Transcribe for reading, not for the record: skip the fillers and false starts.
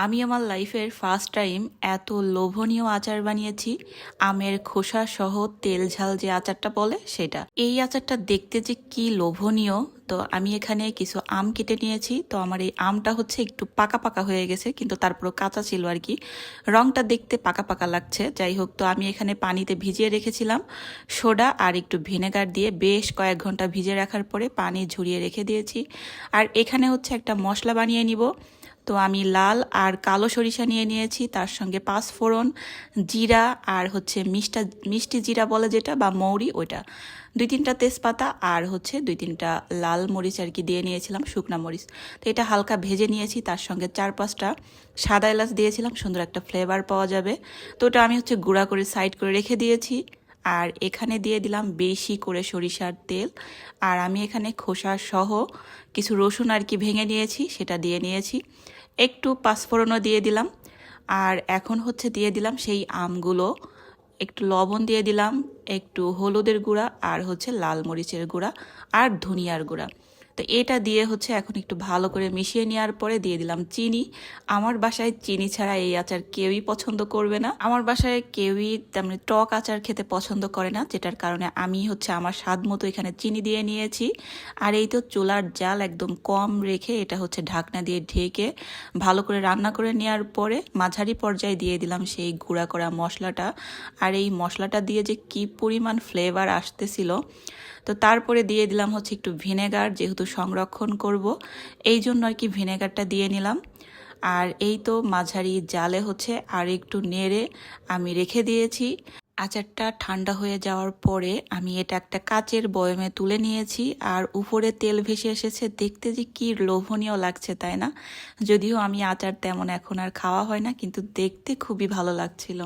আমি আমার লাইফের ফার্স্ট টাইম এত লোভনীয় আচার বানিয়েছি। আমের খোসা সহ তেল ঝাল যে আচারটা বলে সেটা। এই আচারটা দেখতে যে কি লোভনীয়। তো আমি এখানে কিছু আম কেটে নিয়েছি। তো আমার এই আমটা হচ্ছে একটু পাকা পাকা হয়ে গেছে, কিন্তু তারপরও কাঁচা ছিল আর কি। রংটা দেখতে পাকা পাকা লাগছে। যাই হোক, তো আমি এখানে পানিতে ভিজিয়ে রেখেছিলাম সোডা আর একটু ভিনেগার দিয়ে। বেশ কয়েক ঘন্টা ভিজিয়ে রাখার পরে পানি ঝরিয়ে রেখে দিয়েছি। আর এখানে হচ্ছে একটা মশলা বানিয়ে নিব। তো আমি লাল আর কালো সরিষা নিয়ে নিয়েছি, তার সঙ্গে পাঁচফোড়ন, জিরা আর হচ্ছে মিষ্টি জিরা বলে যেটা, বা মৌরি, ওইটা, 2-3টা তেজপাতা আর হচ্ছে 2-3টা লাল মরিচ আর কি দিয়ে নিয়েছিলাম, শুকনা মরিচ। তো এটা হালকা ভেজে নিয়েছি, তার সঙ্গে 4-5টা সাদা এলাচ দিয়েছিলাম, সুন্দর একটা ফ্লেভার পাওয়া যাবে। তো ওটা আমি হচ্ছে গুঁড়া করে সাইড করে রেখে দিয়েছি। আর এখানে দিয়ে দিলাম বেশি করে সরিষার তেল। আর আমি এখানে খোসা সহ কিছু রসুন আর কি ভেঙে নিয়েছি, সেটা দিয়ে নিয়েছি। একটু পাঁচফোড়নও দিয়ে দিলাম। আর এখন হচ্ছে দিয়ে দিলাম সেই আমগুলো, একটু লবণ দিয়ে দিলাম, একটু হলুদের গুঁড়া আর হচ্ছে লাল মরিচের গুঁড়া আর ধনিয়ার গুঁড়া। তো এটা দিয়ে হচ্ছে এখন একটু ভালো করে মিশিয়ে নেওয়ার পরে দিয়ে দিলাম চিনি। আমার বাসায় চিনি ছাড়া এই আচার কেউই পছন্দ করবে না। আমার বাসায় কেউই তেমনি টক আচার খেতে পছন্দ করে না, যেটার কারণে আমি হচ্ছে আমার স্বাদ মতো এখানে চিনি দিয়ে নিয়েছি। আর এই তো চুলার জাল একদম কম রেখে এটা হচ্ছে ঢাকনা দিয়ে ঢেকে ভালো করে রান্না করে নেওয়ার পরে মাঝারি পর্যায়ে দিয়ে দিলাম সেই গুঁড়া করা মশলাটা। আর এই মশলাটা দিয়ে যে কি পরিমাণ ফ্লেভার আসতেছিল। তো তারপরে দিয়ে দিলাম হচ্ছে একটু ভিনেগার, যেহেতু সংরক্ষণ করব এই জন্য আর কি ভিনেগারটা দিয়ে নিলাম। আর এই তো মাঝারি জালে হচ্ছে আর একটু নেড়ে আমি রেখে দিয়েছি। আচারটা ঠান্ডা হয়ে যাওয়ার পরে আমি এটা একটা কাচের বয়মে তুলে নিয়েছি। আর উপরে তেল ভেসে এসেছে, দেখতে যে কি লোভনীয় লাগছে, তাই না? যদিও আমি আচার তেমন এখন আর খাওয়া হয় না, কিন্তু দেখতে খুবই ভালো লাগছিল।